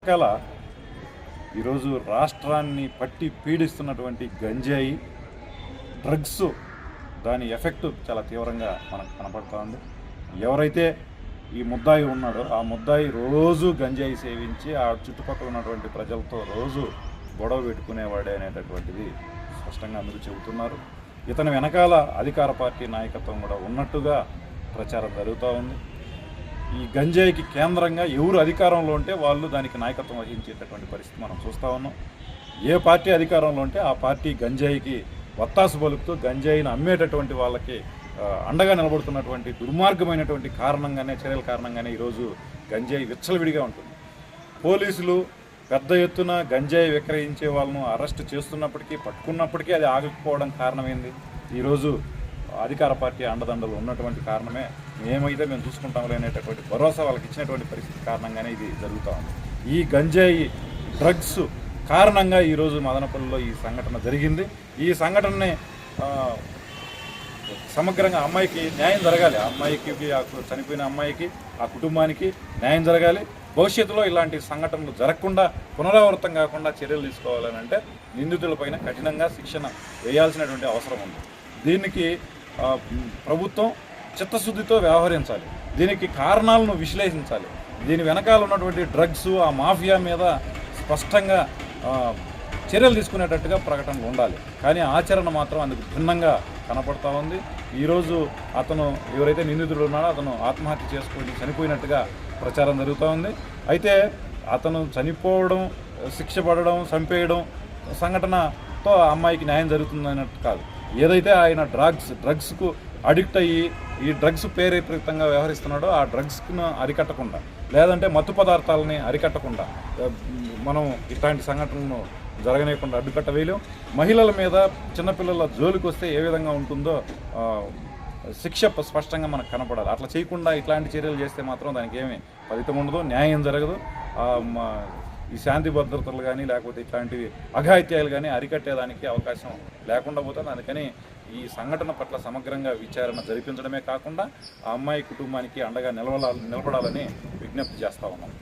రకాల ఈరోజు రాష్ట్రాన్ని పట్టి పీడిస్తున్నటువంటి గంజాయి డ్రగ్స్ దాని ఎఫెక్ట్ చాలా తీవ్రంగా మనకు కనపడుతూ ఉంది. ఎవరైతే ఈ ముద్దాయి ఉన్నాడో ఆ ముద్దాయి రోజు గంజాయి సేవించి ఆ చుట్టుపక్కల ఉన్నటువంటి ప్రజలతో రోజు గొడవ పెట్టుకునేవాడే అనేటటువంటిది స్పష్టంగా అందరూ చెబుతున్నారు. ఇతని వెనకాల అధికార పార్టీ నాయకత్వం కూడా ఉన్నట్టుగా ప్రచారం జరుగుతూ ఉంది. ఈ గంజాయికి కేంద్రంగా ఎవరు అధికారంలో ఉంటే వాళ్ళు దానికి నాయకత్వం వహించేటటువంటి పరిస్థితి మనం చూస్తూ ఉన్నాం. ఏ పార్టీ అధికారంలో ఉంటే ఆ పార్టీ గంజాయికి వత్తాసు పలుకుతూ గంజాయిని అమ్మేటటువంటి వాళ్ళకి అండగా నిలబడుతున్నటువంటి దుర్మార్గమైనటువంటి చర్యల కారణంగానే ఈరోజు గంజాయి విచ్చలవిడిగా ఉంటుంది. పోలీసులు పెద్ద ఎత్తున గంజాయి విక్రయించే వాళ్ళను అరెస్ట్ చేస్తున్నప్పటికీ పట్టుకున్నప్పటికీ అది ఆగకపోవడం కారణమైంది. ఈరోజు అధికార పార్టీ అండదండలు ఉన్నటువంటి కారణమే మేమైతే మేము చూసుకుంటాంలే అనేటటువంటి భరోసా వాళ్ళకి ఇచ్చినటువంటి పరిస్థితి కారణంగానే ఇది జరుగుతూ ఉంది. ఈ గంజాయి డ్రగ్స్ కారణంగా ఈరోజు మదనపల్లిలో ఈ సంఘటన జరిగింది. ఈ సంఘటనని సమగ్రంగా అమ్మాయికి న్యాయం జరగాలి. అమ్మాయికి చనిపోయిన అమ్మాయికి ఆ కుటుంబానికి న్యాయం జరగాలి. భవిష్యత్తులో ఇలాంటి సంఘటనలు జరగకుండా పునరావృతం కాకుండా చర్యలు తీసుకోవాలని అంటే నిందితులపైన కఠినంగా శిక్షణ వేయాల్సినటువంటి అవసరం ఉంది. దీనికి ప్రభుత్వం చిత్తశుద్ధితో వ్యవహరించాలి. దీనికి కారణాలను విశ్లేషించాలి. దీని వెనకాల ఉన్నటువంటి డ్రగ్స్ ఆ మాఫియా మీద స్పష్టంగా చర్యలు తీసుకునేటట్టుగా ప్రకటనలు ఉండాలి. కానీ ఆచరణ మాత్రం అందుకు భిన్నంగా కనపడుతూ ఉంది. ఈరోజు అతను ఎవరైతే నిందితుడు ఉన్నాడో అతను ఆత్మహత్య చేసుకొని చనిపోయినట్టుగా ప్రచారం జరుగుతూ ఉంది. అయితే అతను చనిపోవడం, శిక్ష పడడం, చంపేయడం సంఘటనతో అమ్మాయికి న్యాయం జరుగుతుందన్నట్టు కాదు. ఏదైతే ఆయన డ్రగ్స్కు అడిక్ట్ అయ్యి ఈ డ్రగ్స్ ప్రేరేపితంగా వ్యవహరిస్తున్నాడో ఆ డ్రగ్స్ను అరికట్టకుండా లేదంటే మత్తు పదార్థాలని అరికట్టకుండా మనం ఇట్లాంటి సంఘటనలను జరగనీయకుండా అడ్డుకట్ట వేయలేం. మహిళల మీద చిన్నపిల్లల జోలికి వస్తే ఏ విధంగా ఉంటుందో శిక్ష స్పష్టంగా మనకు కనపడాలి. అట్లా చేయకుండా ఇట్లాంటి చర్యలు చేస్తే మాత్రం దానికి ఏమీ ఫలితం ఉండదు, న్యాయం జరగదు. ఈ శాంతి భద్రతలు కానీ లేకపోతే ఇట్లాంటివి అఘాయిత్యాలు కానీ అరికట్టేదానికి అవకాశం లేకుండా పోతుంది. అందుకని ఈ సంఘటన పట్ల సమగ్రంగా విచారణ జరిపించడమే కాకుండా ఆ అమ్మాయి కుటుంబానికి అండగా నిలబడాలని విజ్ఞప్తి చేస్తూ ఉన్నాం.